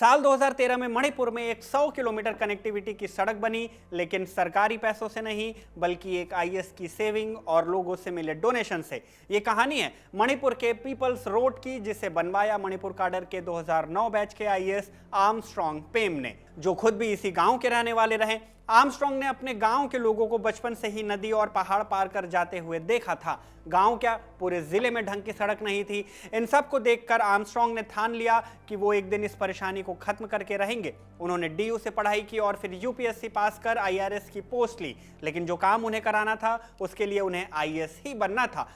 साल 2013 में मणिपुर में एक 100 किलोमीटर कनेक्टिविटी की सड़क बनी, लेकिन सरकारी पैसों से नहीं बल्कि एक आईएएस की सेविंग और लोगों से मिले डोनेशन से। ये कहानी है मणिपुर के पीपल्स रोड की, जिसे बनवाया मणिपुर काडर के 2009 बैच के आईएएस आर्मस्ट्रांग पेम ने, जो खुद भी इसी गांव के रहने वाले रहे। आर्मस्ट्रांग ने अपने गांव के लोगों को बचपन से ही नदी और पहाड़ पार कर जाते हुए देखा था। गांव क्या, पूरे जिले में ढंग की सड़क नहीं थी। इन सब को देखकर आर्मस्ट्रांग ने ठान लिया कि वो एक दिन इस परेशानी को खत्म करके रहेंगे। उन्होंने डीयू से पढ़ाई की और फिर यूपीएससी पास कर आईआरएस की पोस्ट ली, लेकिन जो काम उन्हें कराना था उसके लिए उन्हें आईएएस ही बनना था।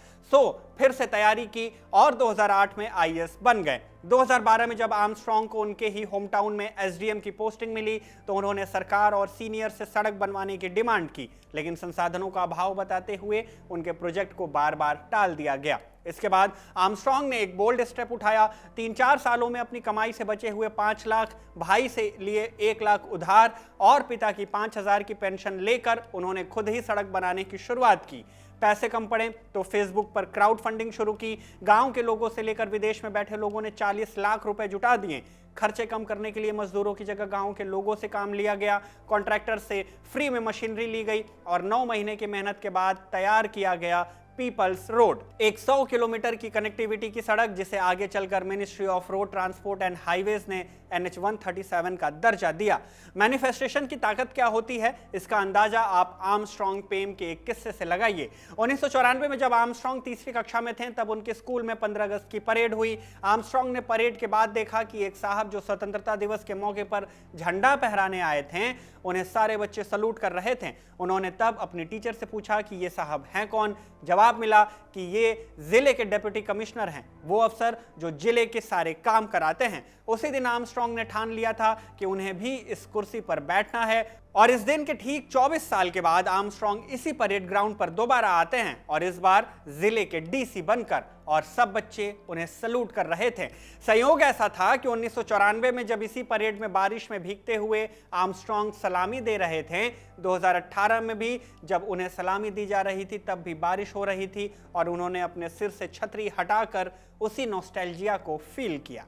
फिर से तैयारी की और 2008 में आईएएस बन गए। 2012 में जब आर्मस्ट्रांग को उनके ही होम टाउन में एसडीएम की पोस्टिंग मिली तो उन्होंने सरकार और सीनियर से सड़क बनवाने की डिमांड की, लेकिन संसाधनों का अभाव बताते हुए उनके प्रोजेक्ट को बार बार टाल दिया गया। इसके बाद आर्मस्ट्रांग ने एक बोल्ड स्टेप उठाया। 3-4 सालों में अपनी कमाई से बचे हुए 5 लाख, भाई से लिए 1 लाख उधार और पिता की 5,000 की पेंशन लेकर उन्होंने खुद ही सड़क बनाने की शुरुआत की। पैसे कम पड़े तो फेसबुक पर क्राउड फंडिंग शुरू की। गांव के लोगों से लेकर विदेश में बैठे लोगों ने 40 लाख रुपए जुटा दिए। खर्चे कम करने के लिए मजदूरों की जगह गांव के लोगों से काम लिया गया। कॉन्ट्रैक्टर से फ्री में मशीनरी ली गई और 9 महीने की मेहनत के बाद तैयार किया गया पीपल्स रोड, एक 100 किलोमीटर की कनेक्टिविटी की सड़क, जिसे आगे चलकर ministry of road transport and highways ने NH 137 का दर्जा दिया। मैनिफेस्टेशन की ताकत क्या होती है, इसका अंदाजा आप आर्मस्ट्रांग पेम के एक किस्से से लगाइए। 1994 में जब आर्मस्ट्रांग तीसरी कक्षा में थे तब उनके स्कूल में 15 अगस्त की परेड हुई। आर्मस्ट्रांग ने परेड के बाद देखा कि एक साहब जो स्वतंत्रता दिवस के मौके पर झंडा फहराने आए थे, उन्हें सारे बच्चे सलूट कर रहे थे। उन्होंने तब अपनी टीचर से पूछा कि ये साहब हैं कौन। जवाब मिला कि ये जिले के डिप्टी कमिश्नर हैं, वो अफसर जो जिले के सारे काम कराते हैं। उसी दिन आर्मस्ट्रांग ने ठान लिया था कि उन्हें भी इस कुर्सी पर बैठना है और इस दिन के ठीक 24 साल के बाद आर्मस्ट्रांग इसी परेड ग्राउंड पर दोबारा आते हैं और इस बार जिले के डीसी बनकर, और सब बच्चे उन्हें सलूट कर रहे थे। संयोग ऐसा था कि 1994 में जब इसी परेड में बारिश में भीगते हुए आर्मस्ट्रांग सलामी दे रहे थे, 2018 में भी जब उन्हें सलामी दी जा रही थी तब भी बारिश हो रही थी और उन्होंने अपने सिर से छतरी हटाकर उसी नॉस्टैल्जिया को फील किया।